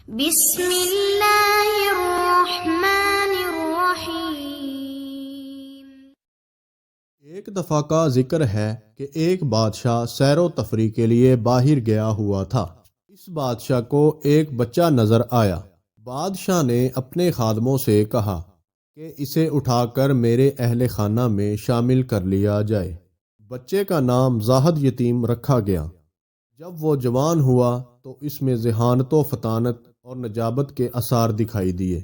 بسم اللہ الرحمن الرحیم۔ ایک دفعہ کا ذکر ہے کہ ایک بادشاہ سیر و تفریح کے لیے باہر گیا ہوا تھا۔ اس بادشاہ کو ایک بچہ نظر آیا۔ بادشاہ نے اپنے خادموں سے کہا کہ اسے اٹھا کر میرے اہل خانہ میں شامل کر لیا جائے۔ بچے کا نام زاہد یتیم رکھا گیا۔ جب وہ جوان ہوا تو اس میں ذہانت و فطانت اور نجابت کے اثار دکھائی دیے۔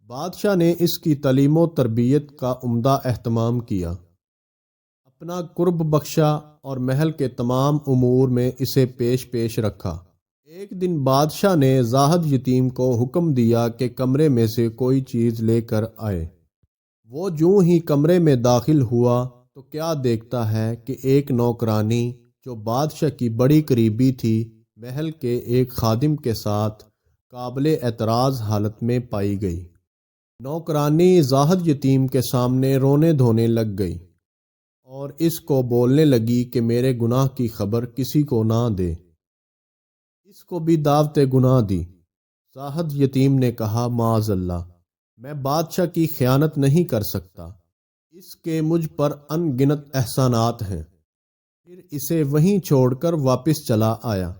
بادشاہ نے اس کی تعلیم و تربیت کا عمدہ اہتمام کیا، اپنا قرب بخشا اور محل کے تمام امور میں اسے پیش رکھا۔ ایک دن بادشاہ نے زاہد یتیم کو حکم دیا کہ کمرے میں سے کوئی چیز لے کر آئے۔ وہ جوں ہی کمرے میں داخل ہوا تو کیا دیکھتا ہے کہ ایک نوکرانی جو بادشاہ کی بڑی قریبی تھی، محل کے ایک خادم کے ساتھ قابل اعتراض حالت میں پائی گئی۔ نوکرانی زاہد یتیم کے سامنے رونے دھونے لگ گئی اور اس کو بولنے لگی کہ میرے گناہ کی خبر کسی کو نہ دے۔ اس کو بھی دعوت گناہ دی۔ زاہد یتیم نے کہا، معاذ اللہ، میں بادشاہ کی خیانت نہیں کر سکتا، اس کے مجھ پر ان گنت احسانات ہیں۔ پھر اسے وہیں چھوڑ کر واپس چلا آیا۔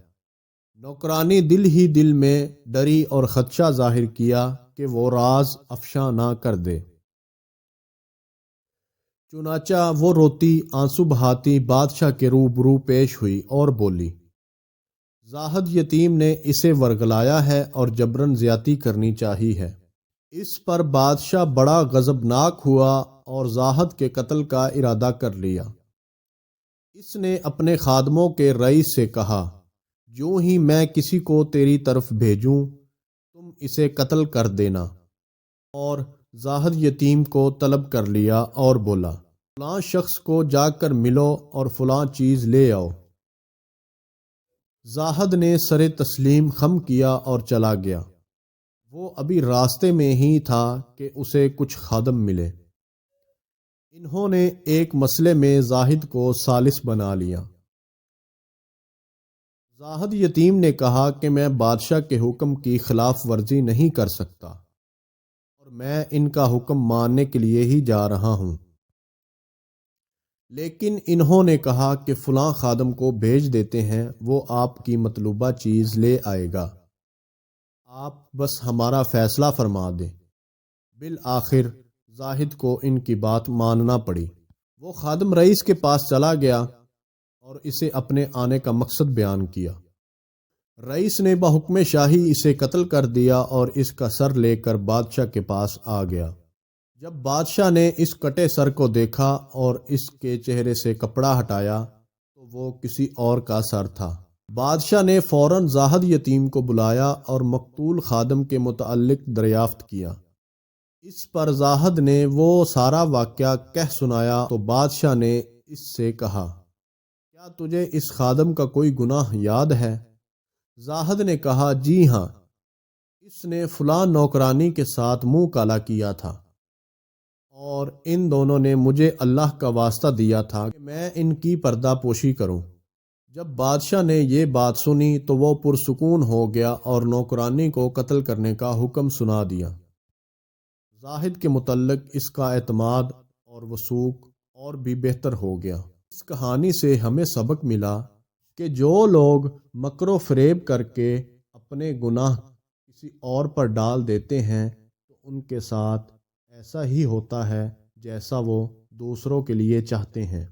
نوکرانی دل ہی دل میں ڈری اور خدشہ ظاہر کیا کہ وہ راز افشاں نہ کر دے۔ چنانچہ وہ روتی آنسو بہاتی بادشاہ کے روبرو پیش ہوئی اور بولی، زاہد یتیم نے اسے ورگلایا ہے اور جبراً زیادتی کرنی چاہی ہے۔ اس پر بادشاہ بڑا غضبناک ہوا اور زاہد کے قتل کا ارادہ کر لیا۔ اس نے اپنے خادموں کے رئیس سے کہا، جو ہی میں کسی کو تیری طرف بھیجوں تم اسے قتل کر دینا، اور زاہد یتیم کو طلب کر لیا اور بولا، فلاں شخص کو جا کر ملو اور فلاں چیز لے آؤ۔ زاہد نے سر تسلیم خم کیا اور چلا گیا۔ وہ ابھی راستے میں ہی تھا کہ اسے کچھ خادم ملے۔ انہوں نے ایک مسئلے میں زاہد کو ثالث بنا لیا۔ زاہد یتیم نے کہا کہ میں بادشاہ کے حکم کی خلاف ورزی نہیں کر سکتا اور میں ان کا حکم ماننے کے لیے ہی جا رہا ہوں، لیکن انہوں نے کہا کہ فلاں خادم کو بھیج دیتے ہیں، وہ آپ کی مطلوبہ چیز لے آئے گا، آپ بس ہمارا فیصلہ فرما دیں۔ بالآخر زاہد کو ان کی بات ماننا پڑی۔ وہ خادم رئیس کے پاس چلا گیا اور اسے اپنے آنے کا مقصد بیان کیا۔ رئیس نے بحکم شاہی اسے قتل کر دیا اور اس کا سر لے کر بادشاہ کے پاس آ گیا۔ جب بادشاہ نے اس کٹے سر کو دیکھا اور اس کے چہرے سے کپڑا ہٹایا تو وہ کسی اور کا سر تھا۔ بادشاہ نے فوراً زاہد یتیم کو بلایا اور مقتول خادم کے متعلق دریافت کیا۔ اس پر زاہد نے وہ سارا واقعہ کہہ سنایا تو بادشاہ نے اس سے کہا، کیا تجھے اس خادم کا کوئی گناہ یاد ہے؟ زاہد نے کہا، جی ہاں، اس نے فلاں نوکرانی کے ساتھ منہ کالا کیا تھا اور ان دونوں نے مجھے اللہ کا واسطہ دیا تھا کہ میں ان کی پردہ پوشی کروں۔ جب بادشاہ نے یہ بات سنی تو وہ پرسکون ہو گیا اور نوکرانی کو قتل کرنے کا حکم سنا دیا۔ زاہد کے متعلق اس کا اعتماد اور وثوق اور بھی بہتر ہو گیا۔ اس کہانی سے ہمیں سبق ملا کہ جو لوگ مکر و فریب کر کے اپنے گناہ کسی اور پر ڈال دیتے ہیں تو ان کے ساتھ ایسا ہی ہوتا ہے جیسا وہ دوسروں کے لیے چاہتے ہیں۔